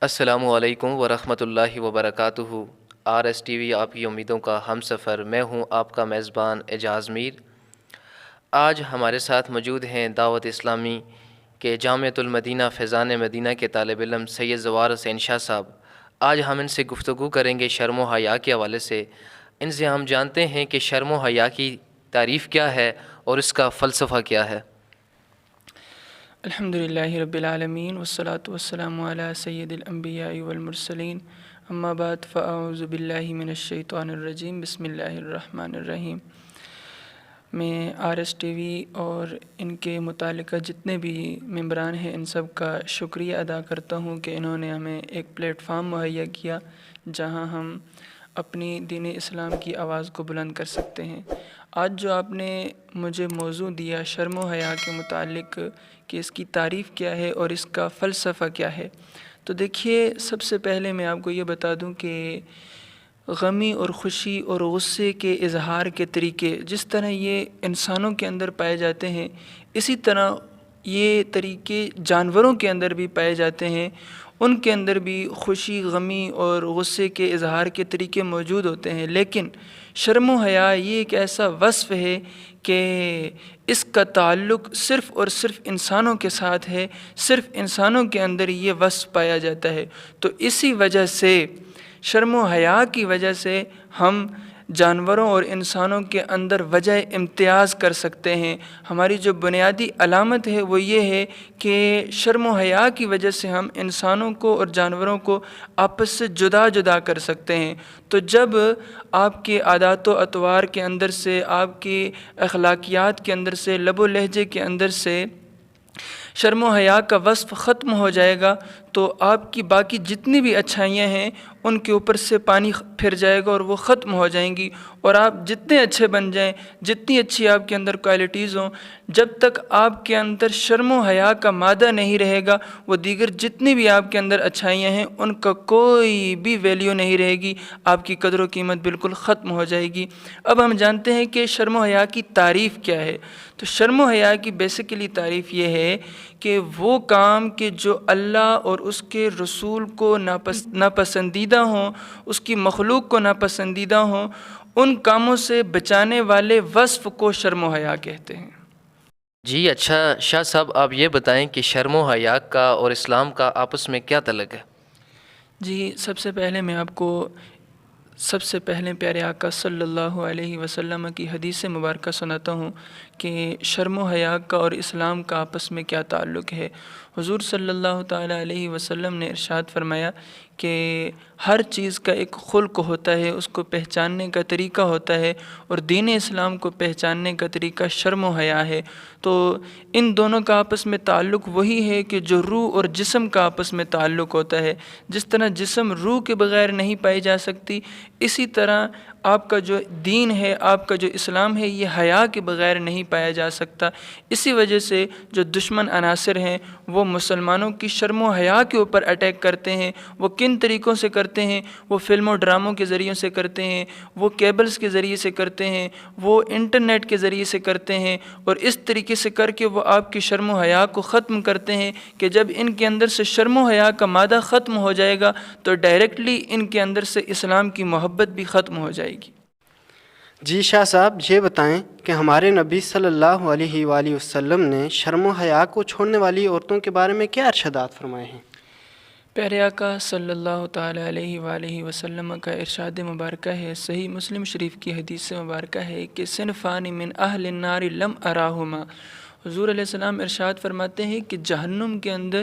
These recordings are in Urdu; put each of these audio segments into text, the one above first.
السلام علیکم ورحمۃ اللہ وبرکاتہ۔ آر ایس ٹی وی آپ کی امیدوں کا ہم سفر، میں ہوں آپ کا میزبان اعجاز میر۔ آج ہمارے ساتھ موجود ہیں دعوت اسلامی کے جامعۃ المدینہ فیضان مدینہ کے طالب علم سید زوار حسین شاہ صاحب۔ آج ہم ان سے گفتگو کریں گے شرم و حیا کے حوالے سے۔ ان سے ہم جانتے ہیں کہ شرم و حیا کی تعریف کیا ہے اور اس کا فلسفہ کیا ہے۔ الحمدللہ رب العالمین والصلاة والسلام علی سید الانبیاء والمرسلین، اما بعد فاعوذ باللہ من الشیطان الرجیم، بسم اللہ الرحمن الرحیم۔ میں آر ایس ٹی وی اور ان کے متعلقہ جتنے بھی ممبران ہیں ان سب کا شکریہ ادا کرتا ہوں کہ انہوں نے ہمیں ایک پلیٹ فارم مہیا کیا جہاں ہم اپنی دین اسلام کی آواز کو بلند کر سکتے ہیں۔ آج جو آپ نے مجھے موضوع دیا شرم و حیا کے متعلق کہ اس کی تعریف کیا ہے اور اس کا فلسفہ کیا ہے، تو دیکھیے سب سے پہلے میں آپ کو یہ بتا دوں کہ غمی اور خوشی اور غصے کے اظہار کے طریقے جس طرح یہ انسانوں کے اندر پائے جاتے ہیں، اسی طرح یہ طریقے جانوروں کے اندر بھی پائے جاتے ہیں۔ ان کے اندر بھی خوشی، غمی اور غصے کے اظہار کے طریقے موجود ہوتے ہیں، لیکن شرم و حیا یہ ایک ایسا وصف ہے کہ اس کا تعلق صرف اور صرف انسانوں کے ساتھ ہے، صرف انسانوں کے اندر یہ وصف پایا جاتا ہے۔ تو اسی وجہ سے شرم و حیا کی وجہ سے ہم جانوروں اور انسانوں کے اندر وجہ امتیاز کر سکتے ہیں۔ ہماری جو بنیادی علامت ہے وہ یہ ہے کہ شرم و حیا کی وجہ سے ہم انسانوں کو اور جانوروں کو آپس سے جدا جدا کر سکتے ہیں۔ تو جب آپ کے عادات و اطوار کے اندر سے، آپ کی اخلاقیات کے اندر سے، لب و لہجے کے اندر سے شرم و حیا کا وصف ختم ہو جائے گا تو آپ کی باقی جتنی بھی اچھائیاں ہیں ان کے اوپر سے پانی پھر جائے گا اور وہ ختم ہو جائیں گی، اور آپ جتنے اچھے بن جائیں، جتنی اچھی آپ کے اندر کوالٹیز ہوں، جب تک آپ کے اندر شرم و حیا کا مادہ نہیں رہے گا وہ دیگر جتنی بھی آپ کے اندر اچھائیاں ہیں ان کا کوئی بھی ویلیو نہیں رہے گی، آپ کی قدر و قیمت بالکل ختم ہو جائے گی۔ اب ہم جانتے ہیں کہ شرم و حیا کی تعریف کیا ہے۔ تو شرم و حیا کی بیسیکلی تعریف یہ ہے کہ وہ کام کہ جو اللہ اور اس کے رسول کو ناپسندیدہ ہوں، اس کی مخلوق کو ناپسندیدہ ہوں، ان کاموں سے بچانے والے وصف کو شرم و حیا کہتے ہیں۔ جی اچھا شاہ صاحب، آپ یہ بتائیں کہ شرم و حیا کا اور اسلام کا آپس میں کیا تعلق ہے؟ جی سب سے پہلے میں آپ کو پیارے آقا صلی اللہ علیہ وسلم کی حدیث مبارکہ سناتا ہوں کہ شرم و حیا کا اور اسلام کا آپس میں کیا تعلق ہے۔ حضور صلی اللہ تعالیٰ علیہ وسلم نے ارشاد فرمایا کہ ہر چیز کا ایک خلق ہوتا ہے، اس کو پہچاننے کا طریقہ ہوتا ہے، اور دین اسلام کو پہچاننے کا طریقہ شرم و حیا ہے۔ تو ان دونوں کا آپس میں تعلق وہی ہے کہ جو روح اور جسم کا آپس میں تعلق ہوتا ہے۔ جس طرح جسم روح کے بغیر نہیں پائی جا سکتی، اسی طرح آپ کا جو دین ہے، آپ کا جو اسلام ہے، یہ حیا کے بغیر نہیں پایا جا سکتا۔ اسی وجہ سے جو دشمن عناصر ہیں وہ مسلمانوں کی شرم و حیا کے اوپر اٹیک کرتے ہیں۔ وہ کن طریقوں سے کرتے ہیں؟ وہ فلم و ڈراموں کے ذریعے سے کرتے ہیں، وہ کیبلز کے ذریعے سے کرتے ہیں، وہ انٹرنیٹ کے ذریعے سے کرتے ہیں، اور اس طریقے سے کر کے وہ آپ کی شرم و حیا کو ختم کرتے ہیں کہ جب ان کے اندر سے شرم و حیا کا مادہ ختم ہو جائے گا تو ڈائریکٹلی ان کے اندر سے اسلام کی محبت بھی ختم ہو جائے گی۔ جی شاہ صاحب، یہ بتائیں کہ ہمارے نبی صلی اللہ علیہ وآلہ وسلم نے شرم و حیا کو چھوڑنے والی عورتوں کے بارے میں کیا ارشادات فرمائے ہیں؟ پیارے آقا صلی اللہ تعالیٰ علیہ وآلہ وسلم کا ارشاد مبارکہ ہے، صحیح مسلم شریف کی حدیث مبارکہ ہے کہ صنفان من اہل النار لم اراہما۔ حضور علیہ السلام ارشاد فرماتے ہیں کہ جہنم کے اندر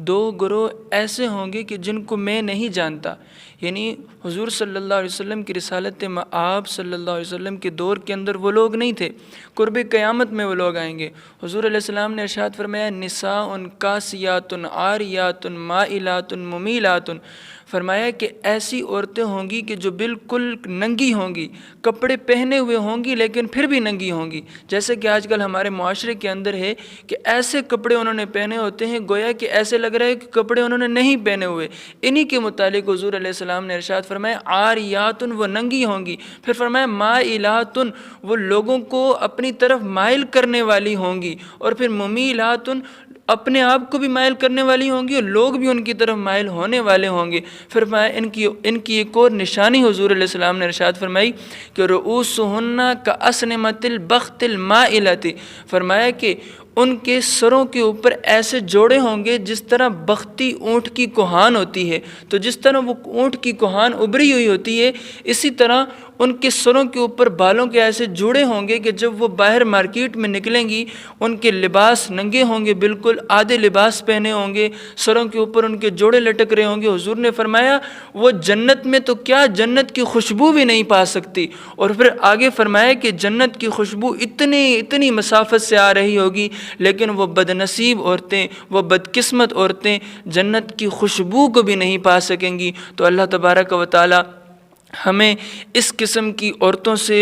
دو گروہ ایسے ہوں گے کہ جن کو میں نہیں جانتا، یعنی حضور صلی اللہ علیہ وسلم کی رسالت مآب صلی اللہ علیہ وسلم کے دور کے اندر وہ لوگ نہیں تھے، قرب قیامت میں وہ لوگ آئیں گے۔ حضور علیہ السلام نے ارشاد فرمایا نساء کاسیات عاریات مائلات ممیلات، فرمایا کہ ایسی عورتیں ہوں گی کہ جو بالکل ننگی ہوں گی، کپڑے پہنے ہوئے ہوں گی لیکن پھر بھی ننگی ہوں گی، جیسے کہ آج کل ہمارے معاشرے کے اندر ہے کہ ایسے کپڑے انہوں نے پہنے ہوتے ہیں گویا کہ ایسے لگ رہا ہے کہ کپڑے انہوں نے نہیں پہنے ہوئے۔ انہی کے متعلق حضور علیہ السلام نے ارشاد فرمایا عاریات، وہ ننگی ہوں گی، پھر فرمایا مائلات، وہ لوگوں کو اپنی طرف مائل کرنے والی ہوں گی، اور پھر ممیلات، اپنے آپ کو بھی مائل کرنے والی ہوں گی اور لوگ بھی ان کی طرف مائل ہونے والے ہوں گے۔ فرمایا ان کی ایک اور نشانی حضور علیہ السلام نے ارشاد فرمائی کہ رؤوسہن کأسنمۃ البخت المائلۃ، فرمایا کہ ان کے سروں کے اوپر ایسے جوڑے ہوں گے جس طرح بختی اونٹ کی کوہان ہوتی ہے، تو جس طرح وہ اونٹ کی کوہان ابری ہوئی ہوتی ہے، اسی طرح ان کے سروں کے اوپر بالوں کے ایسے جوڑے ہوں گے کہ جب وہ باہر مارکیٹ میں نکلیں گی ان کے لباس ننگے ہوں گے، بالکل آدھے لباس پہنے ہوں گے، سروں کے اوپر ان کے جوڑے لٹک رہے ہوں گے۔ حضور نے فرمایا وہ جنت میں تو کیا جنت کی خوشبو بھی نہیں پا سکتی، اور پھر آگے فرمایا کہ جنت کی خوشبو اتنی مسافت سے آ رہی ہوگی، لیکن وہ بد نصیب عورتیں، وہ بدقسمت عورتیں جنت کی خوشبو کو بھی نہیں پا سکیں گی۔ تو اللہ تبارک و تعالی ہمیں اس قسم کی عورتوں سے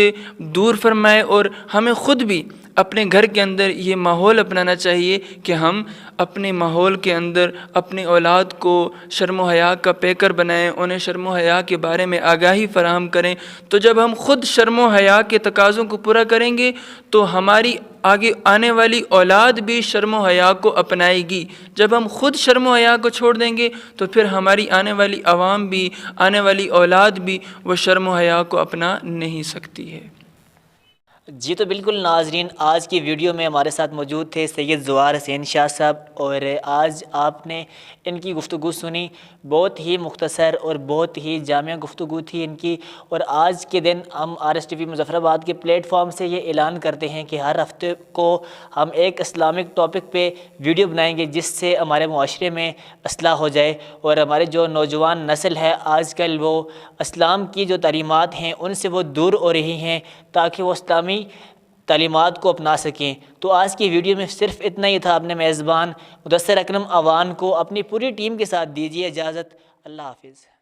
دور فرمائے، اور ہمیں خود بھی اپنے گھر کے اندر یہ ماحول اپنانا چاہیے کہ ہم اپنے ماحول کے اندر اپنی اولاد کو شرم و حیا کا پیکر بنائیں، انہیں شرم و حیا کے بارے میں آگاہی فراہم کریں۔ تو جب ہم خود شرم و حیا کے تقاضوں کو پورا کریں گے تو ہماری آگے آنے والی اولاد بھی شرم و حیا کو اپنائے گی۔ جب ہم خود شرم و حیا کو چھوڑ دیں گے تو پھر ہماری آنے والی عوام بھی، آنے والی اولاد بھی وہ شرم و حیا کو اپنا نہیں سکتی ہے۔ جی تو بالکل ناظرین، آج کی ویڈیو میں ہمارے ساتھ موجود تھے سید زوار حسین شاہ صاحب، اور آج آپ نے ان کی گفتگو سنی، بہت ہی مختصر اور بہت ہی جامع گفتگو تھی ان کی۔ اور آج کے دن ہم RSTV مظفر آباد کے پلیٹ فارم سے یہ اعلان کرتے ہیں کہ ہر ہفتے کو ہم ایک اسلامک ٹاپک پہ ویڈیو بنائیں گے جس سے ہمارے معاشرے میں اصلاح ہو جائے، اور ہمارے جو نوجوان نسل ہے آج کل وہ اسلام کی جو تعلیمات ہیں ان سے وہ دور ہو رہی ہیں، تاکہ وہ اسلامی تعلیمات کو اپنا سکیں۔ تو آج کی ویڈیو میں صرف اتنا ہی تھا۔ اپنے میزبان مدثر اکرم اوان کو اپنی پوری ٹیم کے ساتھ دیجیے اجازت۔ اللہ حافظ۔